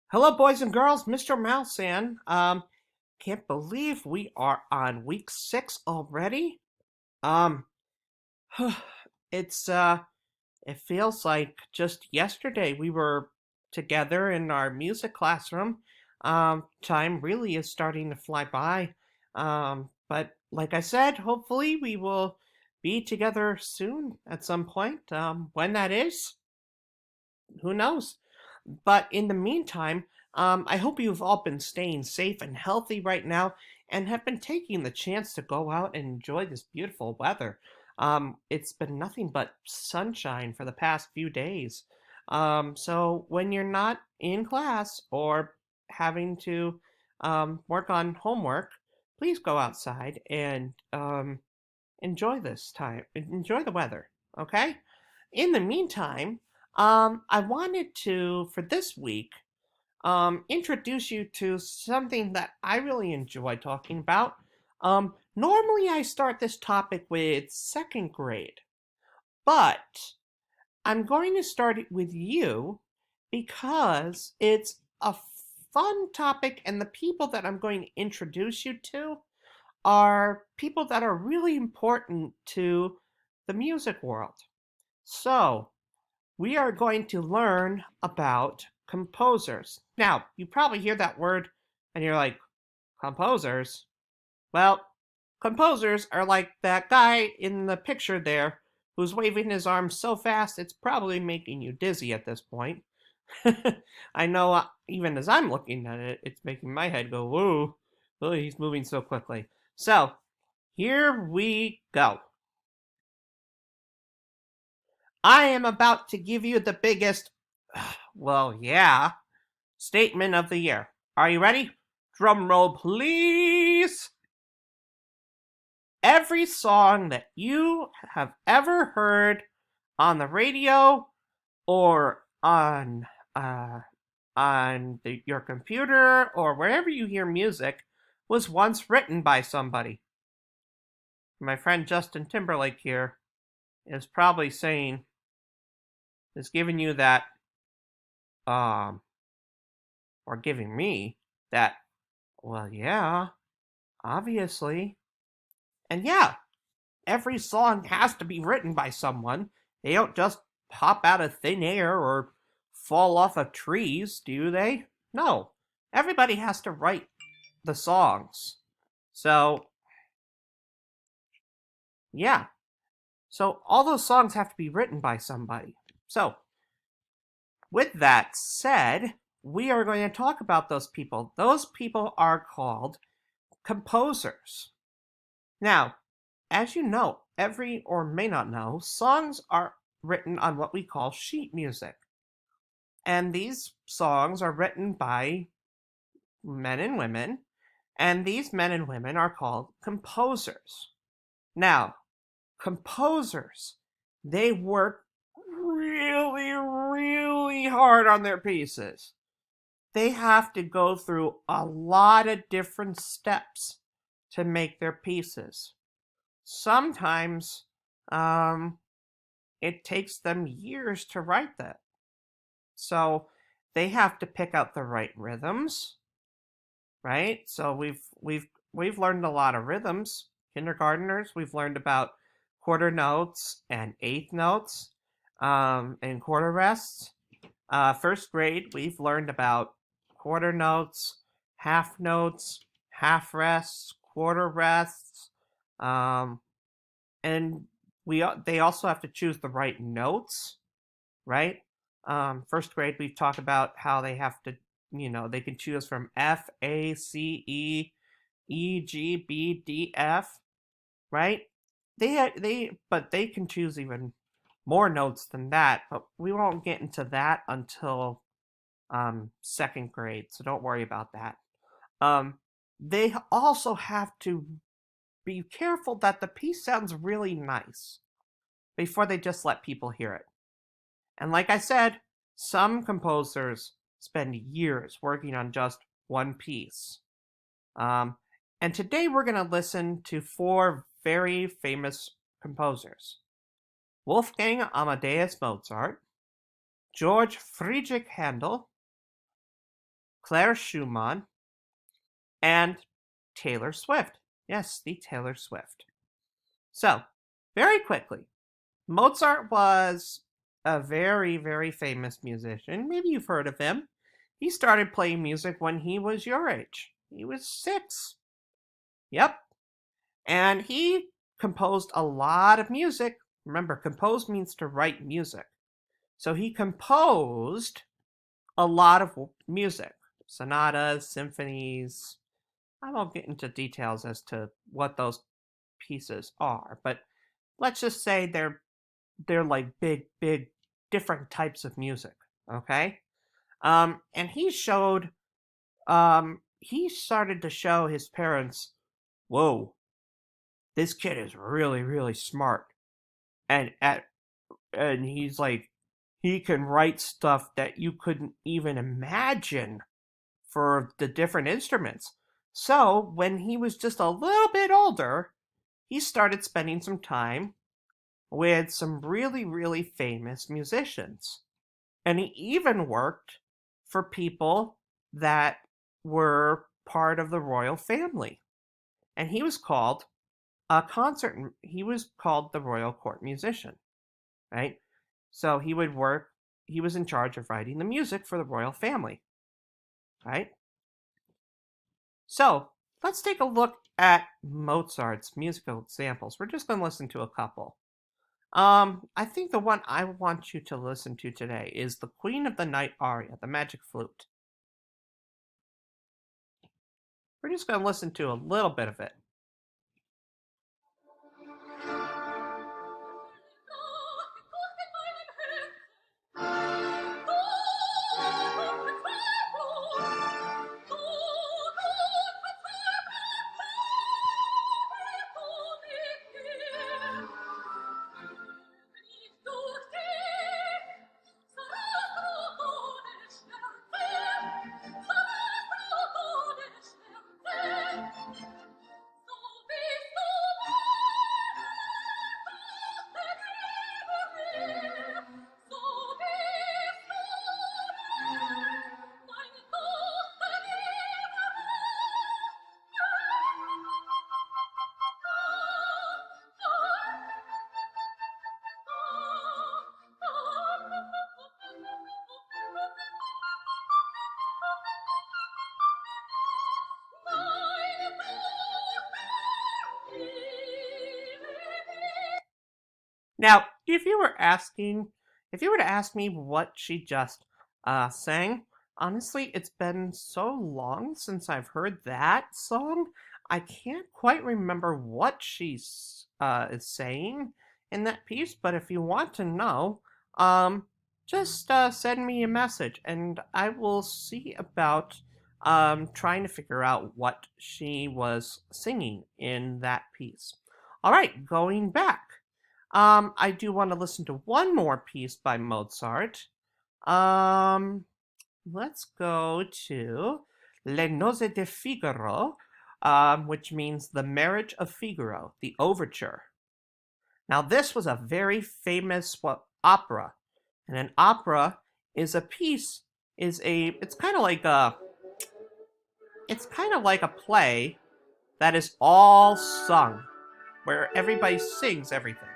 Hello, boys and girls. Mr. Mousean. Can't believe we are on week 6 already. Um, it's it feels like just yesterday we were together in our music classroom. Time really is starting to fly by. But like I said, hopefully we will be together soon at some point. When that is, who knows? But in the meantime, I hope you've all been staying safe and healthy right now and have been taking the chance to go out and enjoy this beautiful weather. It's been nothing but sunshine for the past few days. So when you're not in class or having to work on homework, please go outside and enjoy this time. Enjoy the weather, okay? In the meantime, I wanted to, for this week, introduce you to something that I really enjoy talking about. Normally, I start this topic with second grade, but I'm going to start it with you because it's a fun topic, and the people that I'm going to introduce you to are people that are really important to the music world. So, we are going to learn about composers. Now, you probably hear that word and you're like, composers? Well, composers are like that guy in the picture there who's waving his arms so fast it's probably making you dizzy at this point. I know, even as I'm looking at it, it's making my head go, whoa, oh, he's moving so quickly. So, here we go. I am about to give you the biggest, well, yeah, statement of the year. Are you ready? Drum roll, please. Every song that you have ever heard on the radio or your computer or wherever you hear music was once written by somebody. My friend Justin Timberlake here is probably saying, is giving you that, um, or giving me that, well, yeah, obviously. And yeah, every song has to be written by someone. They don't just pop out of thin air or fall off of trees, do they? No. Everybody has to write the songs. So, yeah. So, all those songs have to be written by somebody. So, with that said, we are going to talk about those people. Those people are called composers. Now, as you know, every or may not know, songs are written on what we call sheet music. And these songs are written by men and women, and these men and women are called composers. Now, composers, they work really, really hard on their pieces. They have to go through a lot of different steps to make their pieces. Sometimes it takes them years to write that. So they have to pick out the right rhythms, right? So we've learned a lot of rhythms. Kindergarteners, we've learned about quarter notes and eighth notes, and quarter rests. First grade, we've learned about quarter notes, half rests, quarter rests, and they also have to choose the right notes, right? First grade, we've talked about how they have to, they can choose from F, A, C, E, G, B, D, F, right? But they can choose even more notes than that. But we won't get into that until second grade, so don't worry about that. They also have to be careful that the piece sounds really nice before they just let people hear it. And like I said, some composers spend years working on just one piece. Um, and today we're going to listen to four very famous composers: Wolfgang Amadeus Mozart, George Friedrich Handel, Claire Schumann, and Taylor Swift. Yes, the Taylor Swift. So, very quickly, Mozart was a very, very famous musician. Maybe you've heard of him. He started playing music when he was your age. He was 6. Yep. And he composed a lot of music. Remember, compose means to write music. So he composed a lot of music, sonatas, symphonies. I won't get into details as to what those pieces are, but let's just say they're like big different types of music. Okay, and he started to show his parents, whoa, this kid is really smart, and and he's like, he can write stuff that you couldn't even imagine for the different instruments. So when he was just a little bit older, he started spending some time with some really famous musicians. And he even worked for people that were part of the royal family. And he was called the royal court musician, right? So he was in charge of writing the music for the royal family, right? So let's take a look at Mozart's musical examples. We're just going to listen to a couple. I think the one I want you to listen to today is the Queen of the Night aria, the Magic Flute. We're just going to listen to a little bit of it. Now, if you were to ask me what she just sang, honestly, it's been so long since I've heard that song. I can't quite remember what she's is saying in that piece. But if you want to know, just send me a message, and I will see about trying to figure out what she was singing in that piece. All right, going back. I do want to listen to one more piece by Mozart. Um, let's go to Le Nozze di Figaro, which means The Marriage of Figaro, the overture. Now, this was a very famous opera, and an opera is a piece, it's kind of like a play that is all sung, where everybody sings everything.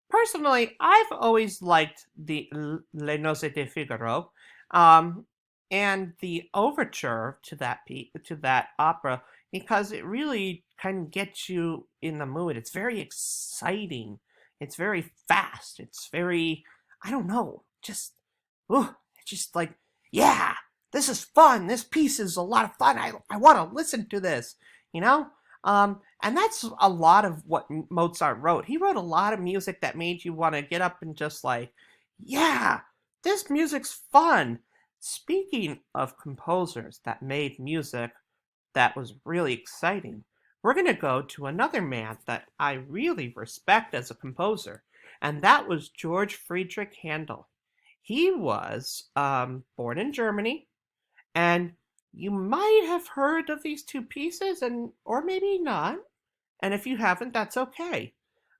Personally, I've always liked the Le Nozze di Figaro, um, and the overture to to that opera because it really kind of gets you in the mood. It's very exciting. It's very fast. It's very, I don't know, just, it's just like, yeah, this is fun. This piece is a lot of fun. I want to listen to this, you know? And that's a lot of what Mozart wrote. He wrote a lot of music that made you want to get up and just like, yeah, this music's fun. Speaking of composers that made music that was really exciting, we're going to go to another man that I really respect as a composer, and that was George Friedrich Handel. He was born in Germany, and you might have heard of these two pieces, and or maybe not. And if you haven't, that's okay.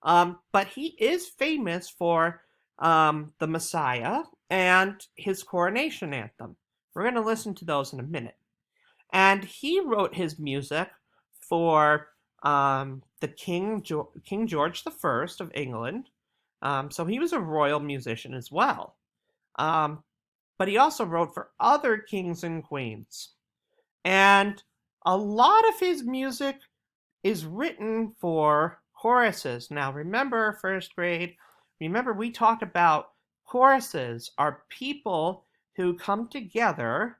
But he is famous for the Messiah and his coronation anthem. We're going to listen to those in a minute. And he wrote his music for the King George I of England. So he was a royal musician as well. But he also wrote for other kings and queens. And a lot of his music is written for choruses. Now, remember, first grade, remember we talked about choruses are people who come together,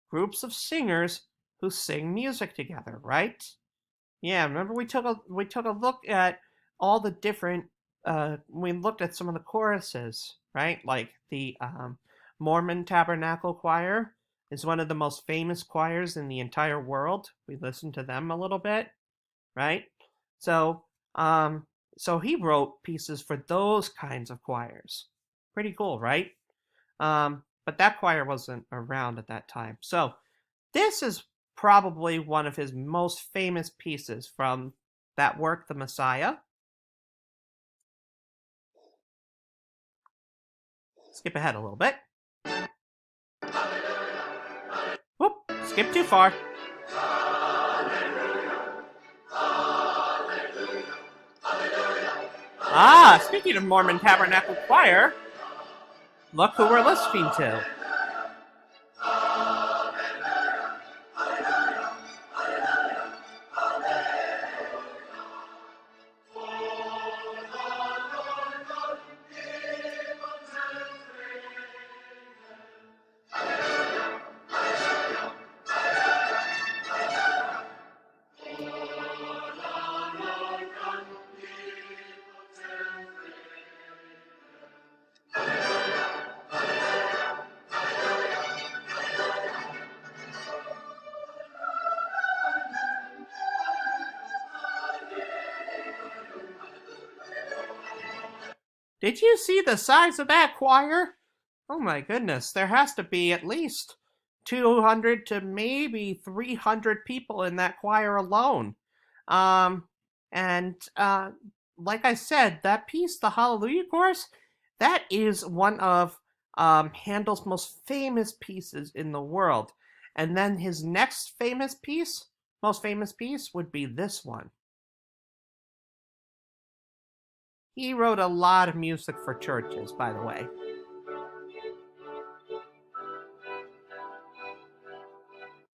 groups of singers who sing music together, right? Yeah, remember we took a look at all the different we looked at some of the choruses, right? Like the Mormon Tabernacle Choir is one of the most famous choirs in the entire world. We listened to them a little bit, right? So, so he wrote pieces for those kinds of choirs. Pretty cool, right? But that choir wasn't around at that time. So, this is probably one of his most famous pieces from that work, The Messiah. Skip ahead a little bit. Whoop, skip too far. Ah, speaking of Mormon Tabernacle Choir, look who we're listening to. Did you see the size of that choir? Oh my goodness, there has to be at least 200 to maybe 300 people in that choir alone. Um, and like I said, that piece, the Hallelujah Chorus, that is one of Handel's most famous pieces in the world. And then his next most famous piece, would be this one. He wrote a lot of music for churches, by the way.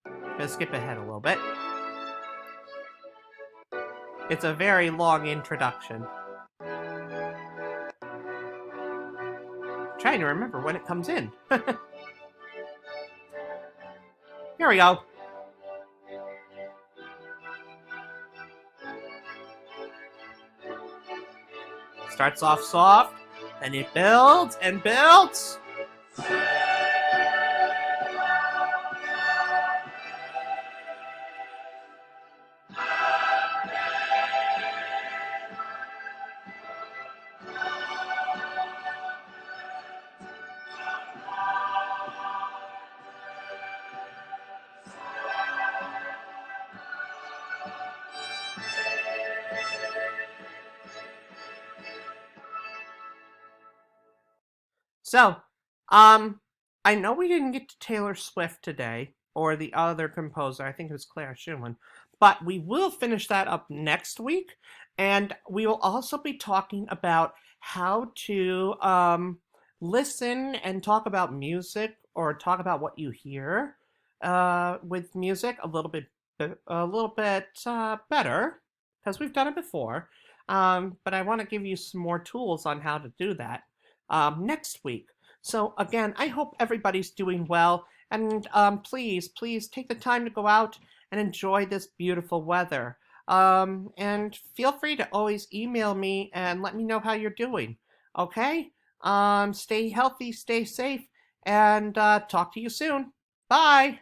Gonna skip ahead a little bit. It's a very long introduction. Trying to remember when it comes in. Here we go. Starts off soft, and it builds and builds. So, I know we didn't get to Taylor Swift today, or the other composer, I think it was Clara Schumann, but we will finish that up next week, and we will also be talking about how to listen and talk about music, or talk about what you hear with music a little bit better, because we've done it before. But I want to give you some more tools on how to do that next week. So again, I hope everybody's doing well, And please take the time to go out and enjoy this beautiful weather. And feel free to always email me and let me know how you're doing. Okay? Stay healthy, stay safe, and talk to you soon. Bye.